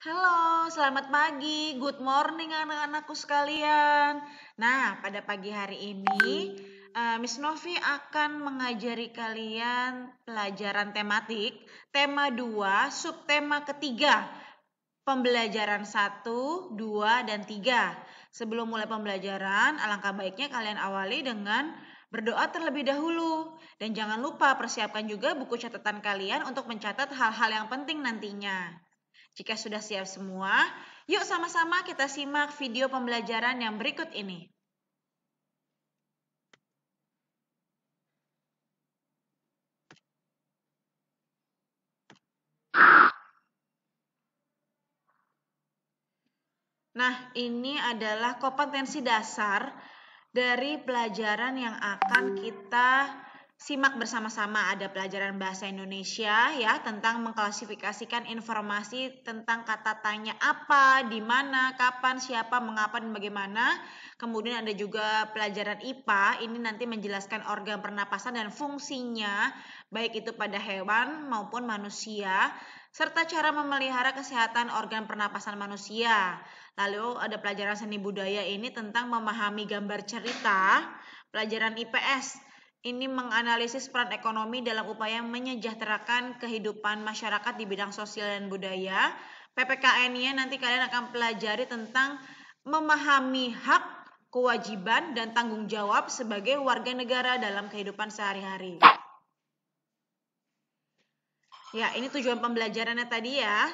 Halo, selamat pagi. Good morning anak-anakku sekalian. Nah, pada pagi hari ini, Miss Novi akan mengajari kalian pelajaran tematik, tema 2, subtema ketiga, pembelajaran 1, 2, dan 3. Sebelum mulai pembelajaran, alangkah baiknya kalian awali dengan berdoa terlebih dahulu. Dan jangan lupa persiapkan juga buku catatan kalian untuk mencatat hal-hal yang penting nantinya. Jika sudah siap semua, yuk sama-sama kita simak video pembelajaran yang berikut ini. Nah, ini adalah kompetensi dasar dari pelajaran yang akan kita simak bersama-sama. Ada pelajaran bahasa Indonesia ya, tentang mengklasifikasikan informasi tentang kata tanya apa, di mana, kapan, siapa, mengapa, dan bagaimana. Kemudian ada juga pelajaran IPA, ini nanti menjelaskan organ pernapasan dan fungsinya, baik itu pada hewan maupun manusia, serta cara memelihara kesehatan organ pernapasan manusia. Lalu ada pelajaran seni budaya ini tentang memahami gambar cerita. Pelajaran IPS ini menganalisis peran ekonomi dalam upaya menyejahterakan kehidupan masyarakat di bidang sosial dan budaya. PPKN-nya nanti kalian akan pelajari tentang memahami hak, kewajiban, dan tanggung jawab sebagai warga negara dalam kehidupan sehari-hari. Ya, ini tujuan pembelajarannya tadi ya.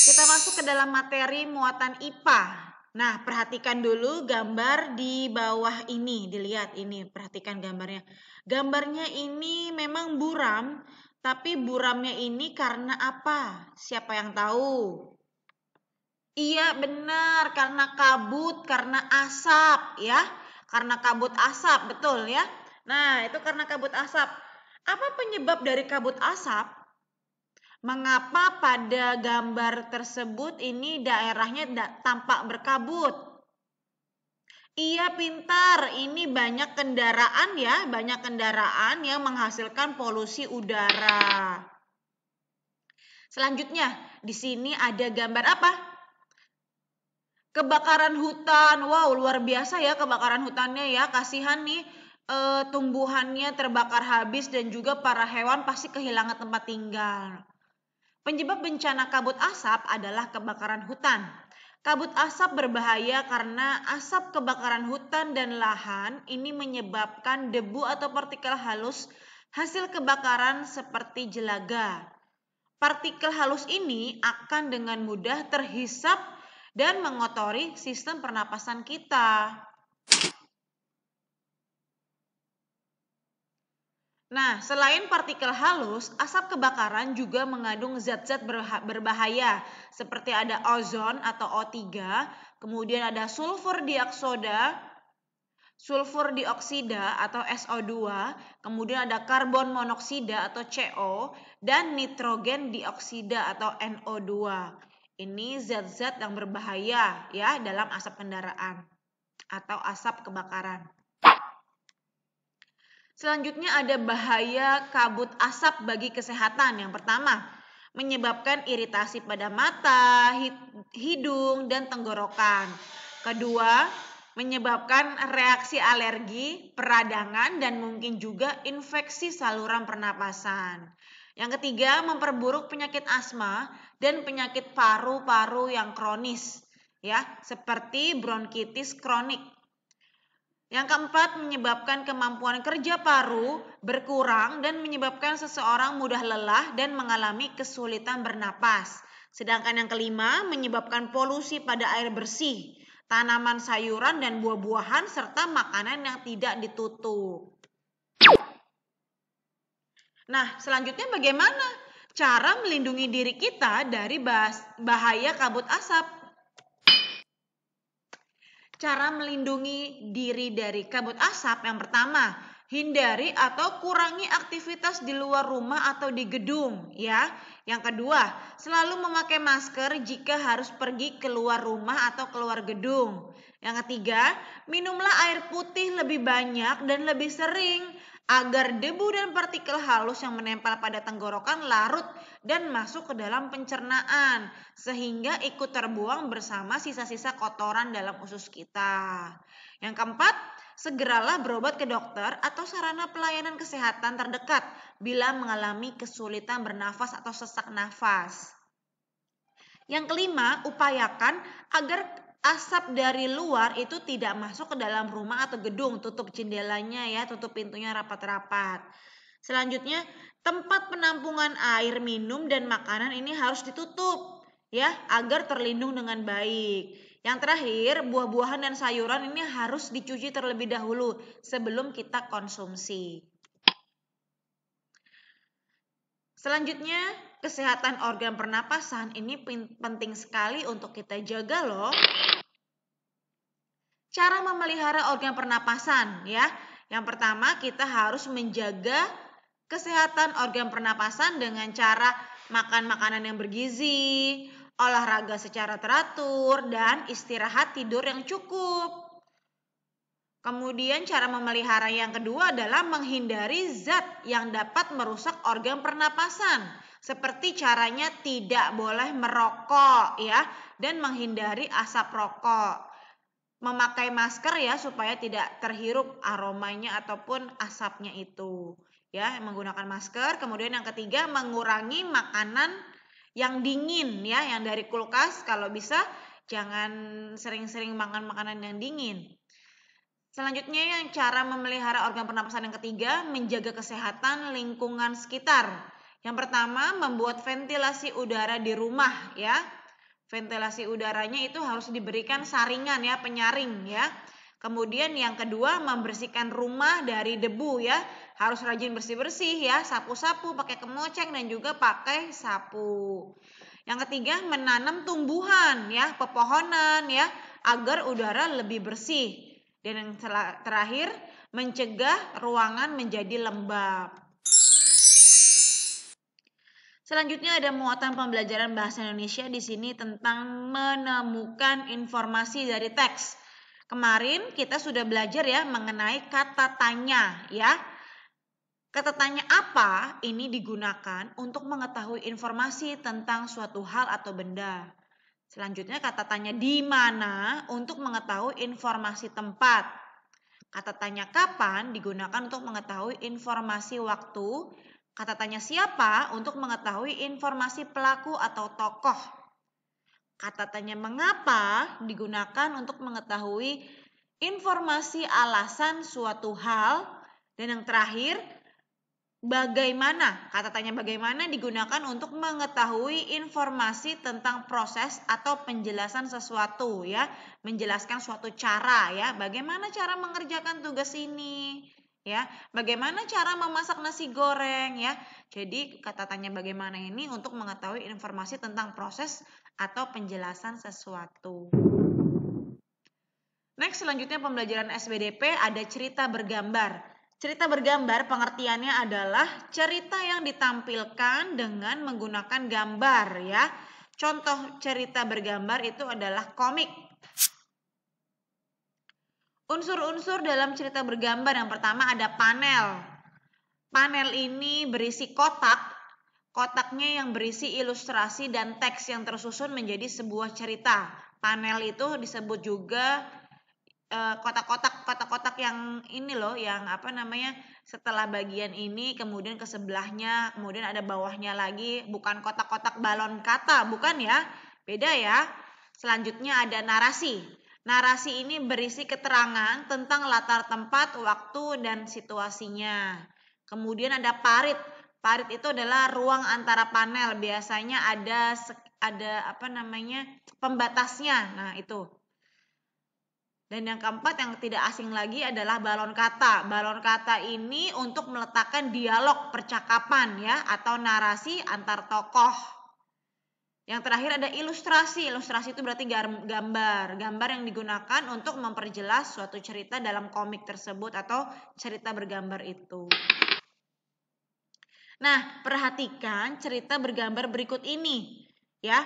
Kita masuk ke dalam materi muatan IPA. Nah, perhatikan dulu gambar di bawah ini. Dilihat ini, perhatikan gambarnya. Gambarnya ini memang buram, tapi buramnya ini karena apa? Siapa yang tahu? Iya, benar, karena kabut, karena asap ya. Karena kabut asap, betul ya. Nah, itu karena kabut asap. Apa penyebab dari kabut asap? Mengapa pada gambar tersebut ini daerahnya tampak berkabut? Iya, pintar. Ini banyak kendaraan ya, banyak kendaraan yang menghasilkan polusi udara. Selanjutnya, di sini ada gambar apa? Kebakaran hutan. Wow, luar biasa ya kebakaran hutannya ya. Kasihan nih, tumbuhannya terbakar habis dan juga para hewan pasti kehilangan tempat tinggal. Penyebab bencana kabut asap adalah kebakaran hutan. Kabut asap berbahaya karena asap kebakaran hutan dan lahan ini menyebabkan debu atau partikel halus hasil kebakaran seperti jelaga. Partikel halus ini akan dengan mudah terhisap dan mengotori sistem pernapasan kita. Nah, selain partikel halus, asap kebakaran juga mengandung zat-zat berbahaya seperti ada ozon atau O3, kemudian ada sulfur dioksida atau SO2, kemudian ada karbon monoksida atau CO, dan nitrogen dioksida atau NO2. Ini zat-zat yang berbahaya ya dalam asap kendaraan atau asap kebakaran. Selanjutnya ada bahaya kabut asap bagi kesehatan. Yang pertama, menyebabkan iritasi pada mata, hidung, dan tenggorokan. Kedua, menyebabkan reaksi alergi, peradangan, dan mungkin juga infeksi saluran pernapasan. Yang ketiga, memperburuk penyakit asma dan penyakit paru-paru yang kronis, ya, seperti bronkitis kronik. Yang keempat, menyebabkan kemampuan kerja paru berkurang dan menyebabkan seseorang mudah lelah dan mengalami kesulitan bernapas. Sedangkan yang kelima, menyebabkan polusi pada air bersih, tanaman sayuran dan buah-buahan, serta makanan yang tidak ditutup. Nah, selanjutnya bagaimana cara melindungi diri kita dari bahaya kabut asap? Cara melindungi diri dari kabut asap yang pertama, hindari atau kurangi aktivitas di luar rumah atau di gedung ya. Yang kedua, selalu memakai masker jika harus pergi keluar rumah atau keluar gedung. Yang ketiga, minumlah air putih lebih banyak dan lebih sering agar debu dan partikel halus yang menempel pada tenggorokan larut dan masuk ke dalam pencernaan sehingga ikut terbuang bersama sisa-sisa kotoran dalam usus kita. Yang keempat, segeralah berobat ke dokter atau sarana pelayanan kesehatan terdekat bila mengalami kesulitan bernafas atau sesak nafas. Yang kelima, upayakan agar asap dari luar itu tidak masuk ke dalam rumah atau gedung. Tutup jendelanya ya, tutup pintunya rapat-rapat. Selanjutnya, tempat penampungan air minum dan makanan ini harus ditutup ya, agar terlindung dengan baik. Yang terakhir, buah-buahan dan sayuran ini harus dicuci terlebih dahulu sebelum kita konsumsi. Selanjutnya, kesehatan organ pernapasan ini penting sekali untuk kita jaga loh. Cara memelihara organ pernapasan ya. Yang pertama, kita harus menjaga kesehatan organ pernapasan dengan cara makan makanan yang bergizi, olahraga secara teratur, dan istirahat tidur yang cukup. Kemudian cara memelihara yang kedua adalah menghindari zat yang dapat merusak organ pernapasan. Seperti caranya tidak boleh merokok ya, dan menghindari asap rokok. Memakai masker ya supaya tidak terhirup aromanya ataupun asapnya itu. Ya, menggunakan masker. Kemudian yang ketiga, mengurangi makanan yang dingin ya, yang dari kulkas. Kalau bisa jangan sering-sering makan makanan yang dingin. Selanjutnya yang cara memelihara organ pernapasan yang ketiga, menjaga kesehatan lingkungan sekitar. Yang pertama, membuat ventilasi udara di rumah ya. Ventilasi udaranya itu harus diberikan saringan ya, penyaring ya. Kemudian yang kedua, membersihkan rumah dari debu ya. Harus rajin bersih-bersih ya, sapu-sapu pakai kemoceng dan juga pakai sapu. Yang ketiga, menanam tumbuhan ya, pepohonan ya, agar udara lebih bersih. Dan yang terakhir, mencegah ruangan menjadi lembab. Selanjutnya ada muatan pembelajaran bahasa Indonesia di sini tentang menemukan informasi dari teks. Kemarin kita sudah belajar ya mengenai kata tanya ya. Kata tanya apa ini digunakan untuk mengetahui informasi tentang suatu hal atau benda. Selanjutnya kata tanya di mana untuk mengetahui informasi tempat. Kata tanya kapan digunakan untuk mengetahui informasi waktu. Kata tanya siapa untuk mengetahui informasi pelaku atau tokoh. Kata tanya mengapa digunakan untuk mengetahui informasi alasan suatu hal. Dan yang terakhir, bagaimana? Kata tanya bagaimana digunakan untuk mengetahui informasi tentang proses atau penjelasan sesuatu ya, menjelaskan suatu cara ya, bagaimana cara mengerjakan tugas ini ya, bagaimana cara memasak nasi goreng ya. Jadi kata tanya bagaimana ini untuk mengetahui informasi tentang proses atau penjelasan sesuatu. Next, selanjutnya pembelajaran SBDP ada cerita bergambar. Cerita bergambar pengertiannya adalah cerita yang ditampilkan dengan menggunakan gambar ya. Contoh cerita bergambar itu adalah komik. Unsur-unsur dalam cerita bergambar yang pertama ada panel. Panel ini berisi kotak. Kotaknya yang berisi ilustrasi dan teks yang tersusun menjadi sebuah cerita. Panel itu disebut juga kotak-kotak yang ini loh, yang apa namanya, setelah bagian ini kemudian ke sebelahnya, kemudian ada bawahnya lagi, bukan kotak-kotak balon kata, bukan ya, beda ya. Selanjutnya ada narasi. Narasi ini berisi keterangan tentang latar tempat, waktu, dan situasinya. Kemudian ada parit. Parit itu adalah ruang antara panel, biasanya ada apa namanya, pembatasnya. Nah, itu. Dan yang keempat yang tidak asing lagi adalah balon kata. Balon kata ini untuk meletakkan dialog percakapan ya, atau narasi antar tokoh. Yang terakhir ada ilustrasi. Ilustrasi itu berarti gambar. Gambar yang digunakan untuk memperjelas suatu cerita dalam komik tersebut atau cerita bergambar itu. Nah, perhatikan cerita bergambar berikut ini ya.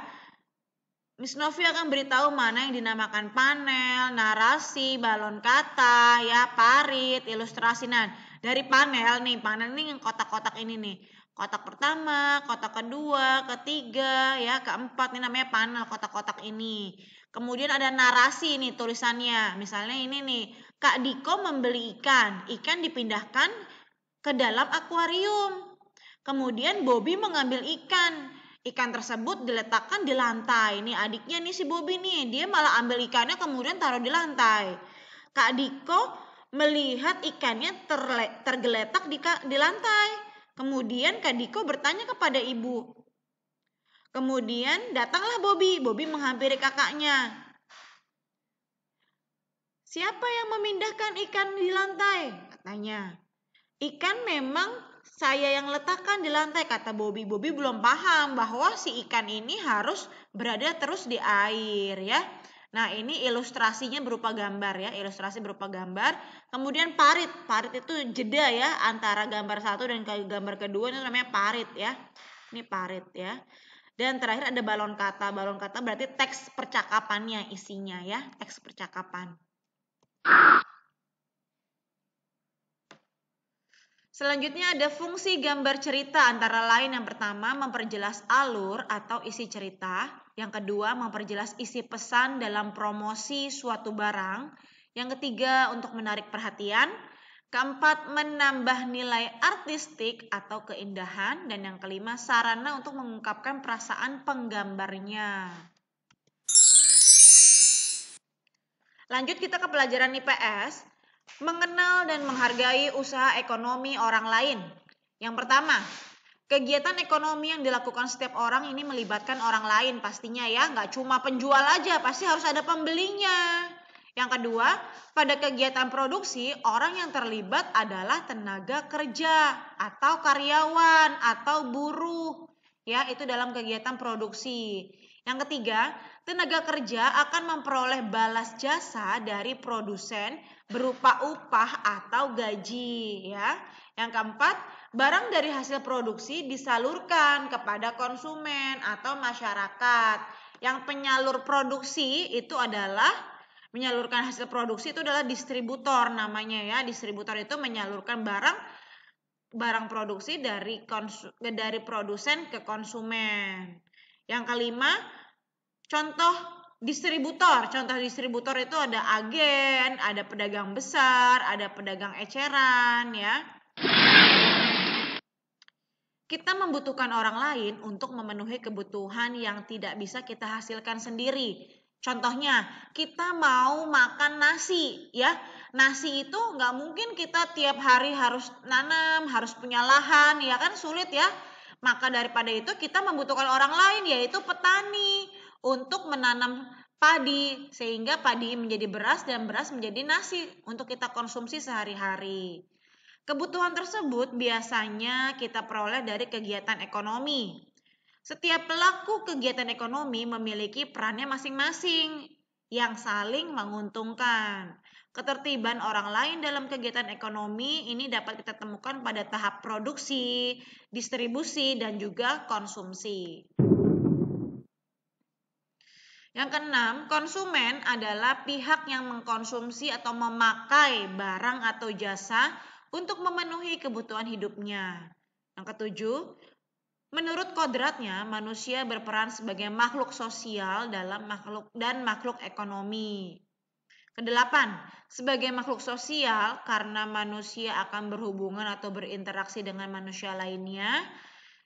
Miss Novi akan beritahu mana yang dinamakan panel, narasi, balon kata, ya, parit, ilustrasi. Nah, dari panel nih, panel nih yang kotak-kotak ini nih. Kotak pertama, kotak kedua, ketiga, ya, keempat, ini namanya panel kotak-kotak ini. Kemudian ada narasi nih tulisannya. Misalnya ini nih, Kak Diko membeli ikan. Ikan dipindahkan ke dalam akuarium. Kemudian Bobby mengambil ikan. Ikan tersebut diletakkan di lantai. Nih adiknya nih si Bobby nih, dia malah ambil ikannya kemudian taruh di lantai. Kak Diko melihat ikannya tergeletak di lantai. Kemudian Kak Diko bertanya kepada ibu. Kemudian datanglah Bobby. Bobby menghampiri kakaknya. Siapa yang memindahkan ikan di lantai? Katanya. Ikan memang saya yang letakkan di lantai, kata Bobby. Bobby belum paham bahwa si ikan ini harus berada terus di air, ya. Nah, ini ilustrasinya berupa gambar, ya. Ilustrasi berupa gambar. Kemudian parit. Parit itu jeda, ya, antara gambar satu dan gambar kedua, itu namanya parit, ya. Ini parit, ya. Dan terakhir ada balon kata. Balon kata berarti teks percakapannya, isinya, ya. Teks percakapan. Selanjutnya ada fungsi gambar cerita, antara lain yang pertama memperjelas alur atau isi cerita, yang kedua memperjelas isi pesan dalam promosi suatu barang, yang ketiga untuk menarik perhatian, keempat menambah nilai artistik atau keindahan, dan yang kelima sarana untuk mengungkapkan perasaan penggambarnya. Lanjut kita ke pelajaran IPS. Mengenal dan menghargai usaha ekonomi orang lain. Yang pertama, kegiatan ekonomi yang dilakukan setiap orang ini melibatkan orang lain pastinya, ya. Nggak cuma penjual aja, pasti harus ada pembelinya. Yang kedua, pada kegiatan produksi, orang yang terlibat adalah tenaga kerja atau karyawan atau buruh. Ya, itu dalam kegiatan produksi. Yang ketiga, tenaga kerja akan memperoleh balas jasa dari produsen berupa upah atau gaji, ya. Yang keempat, barang dari hasil produksi disalurkan kepada konsumen atau masyarakat. Yang penyalur produksi itu adalah menyalurkan hasil produksi itu adalah distributor namanya, ya. Distributor itu menyalurkan barang produksi dari produsen ke konsumen. Yang kelima, contoh distributor. Contoh distributor itu ada agen, ada pedagang besar, ada pedagang eceran, ya. Kita membutuhkan orang lain untuk memenuhi kebutuhan yang tidak bisa kita hasilkan sendiri. Contohnya, kita mau makan nasi, ya. Nasi itu nggak mungkin kita tiap hari harus nanam, harus punya lahan, ya kan, sulit, ya. Maka daripada itu kita membutuhkan orang lain, yaitu petani, untuk menanam padi, sehingga padi menjadi beras dan beras menjadi nasi untuk kita konsumsi sehari-hari. Kebutuhan tersebut biasanya kita peroleh dari kegiatan ekonomi. Setiap pelaku kegiatan ekonomi memiliki perannya masing-masing yang saling menguntungkan. Ketertiban orang lain dalam kegiatan ekonomi ini dapat kita temukan pada tahap produksi, distribusi, dan juga konsumsi. Yang keenam, konsumen adalah pihak yang mengkonsumsi atau memakai barang atau jasa untuk memenuhi kebutuhan hidupnya. Yang ketujuh, menurut kodratnya manusia berperan sebagai makhluk sosial dalam makhluk ekonomi. Kedelapan, sebagai makhluk sosial karena manusia akan berhubungan atau berinteraksi dengan manusia lainnya.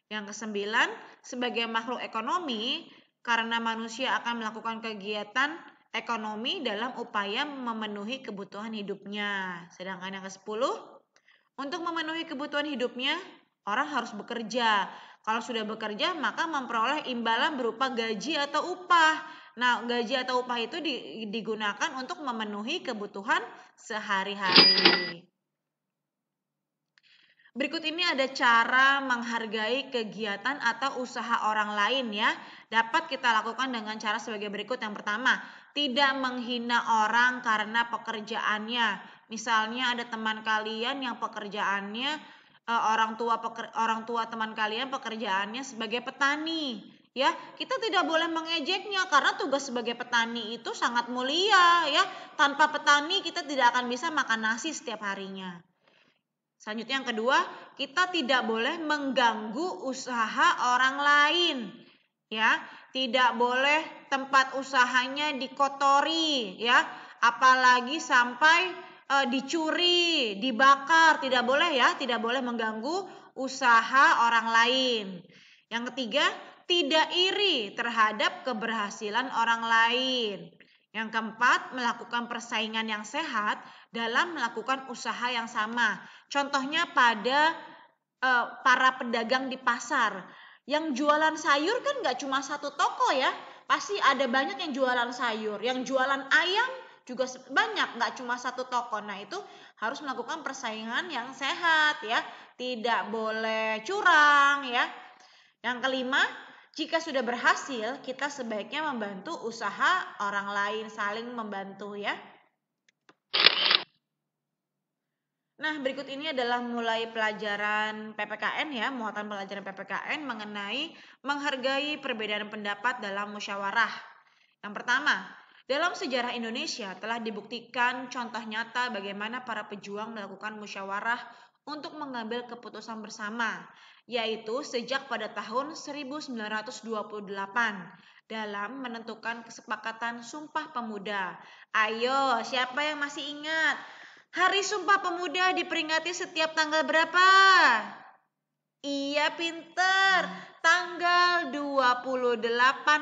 Yang kesembilan, sebagai makhluk ekonomi karena manusia akan melakukan kegiatan ekonomi dalam upaya memenuhi kebutuhan hidupnya. Sedangkan yang ke-10, untuk memenuhi kebutuhan hidupnya, orang harus bekerja. Kalau sudah bekerja, maka memperoleh imbalan berupa gaji atau upah. Nah, gaji atau upah itu digunakan untuk memenuhi kebutuhan sehari-hari. Berikut ini ada cara menghargai kegiatan atau usaha orang lain, ya. Dapat kita lakukan dengan cara sebagai berikut. Yang pertama, tidak menghina orang karena pekerjaannya. Misalnya ada teman kalian yang pekerjaannya orang tua teman kalian pekerjaannya sebagai petani, ya. Kita tidak boleh mengejeknya karena tugas sebagai petani itu sangat mulia, ya. Tanpa petani kita tidak akan bisa makan nasi setiap harinya. Selanjutnya yang kedua, kita tidak boleh mengganggu usaha orang lain. Ya, tidak boleh tempat usahanya dikotori, ya. Apalagi sampai dicuri, dibakar, tidak boleh ya, tidak boleh mengganggu usaha orang lain. Yang ketiga, tidak iri terhadap keberhasilan orang lain. Yang keempat, melakukan persaingan yang sehat dalam melakukan usaha yang sama. Contohnya pada para pedagang di pasar. Yang jualan sayur kan nggak cuma satu toko ya, pasti ada banyak yang jualan sayur. Yang jualan ayam juga banyak, nggak cuma satu toko. Nah itu harus melakukan persaingan yang sehat ya, tidak boleh curang ya. Yang kelima, jika sudah berhasil, kita sebaiknya membantu usaha orang lain, saling membantu ya. Nah, berikut ini adalah mulai pelajaran PPKN ya, muatan pelajaran PPKN mengenai menghargai perbedaan pendapat dalam musyawarah. Yang pertama, dalam sejarah Indonesia telah dibuktikan contoh nyata bagaimana para pejuang melakukan musyawarah untuk mengambil keputusan bersama, yaitu sejak pada tahun 1928 dalam menentukan kesepakatan Sumpah Pemuda. Ayo, siapa yang masih ingat? Hari Sumpah Pemuda diperingati setiap tanggal berapa? Iya, pinter. Tanggal 28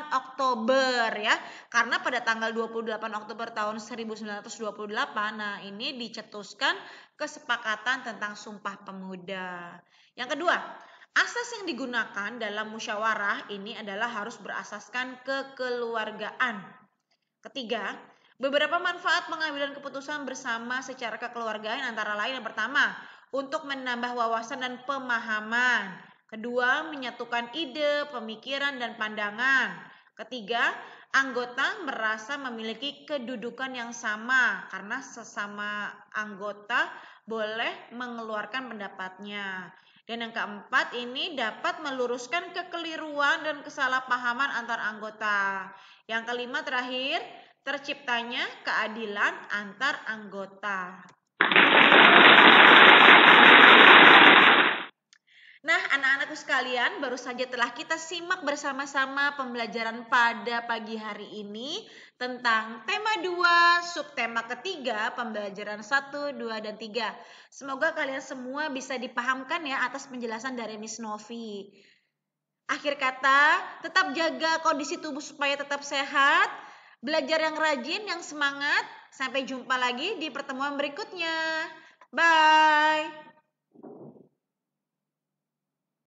Oktober ya. Karena pada tanggal 28 Oktober tahun 1928, nah ini dicetuskan kesepakatan tentang Sumpah Pemuda. Yang kedua, asas yang digunakan dalam musyawarah ini adalah harus berasaskan kekeluargaan. Ketiga, beberapa manfaat pengambilan keputusan bersama secara kekeluargaan antara lain yang pertama, untuk menambah wawasan dan pemahaman. Kedua, menyatukan ide, pemikiran, dan pandangan. Ketiga, anggota merasa memiliki kedudukan yang sama karena sesama anggota boleh mengeluarkan pendapatnya. Dan yang keempat, ini dapat meluruskan kekeliruan dan kesalahpahaman antar anggota. Yang kelima terakhir, terciptanya keadilan antar anggota. Nah, anak-anakku sekalian, baru saja telah kita simak bersama-sama pembelajaran pada pagi hari ini tentang tema 2, subtema ketiga, pembelajaran 1, 2, dan 3. Semoga kalian semua bisa dipahamkan ya atas penjelasan dari Miss Novi. Akhir kata, tetap jaga kondisi tubuh supaya tetap sehat, belajar yang rajin, yang semangat. Sampai jumpa lagi di pertemuan berikutnya. Bye!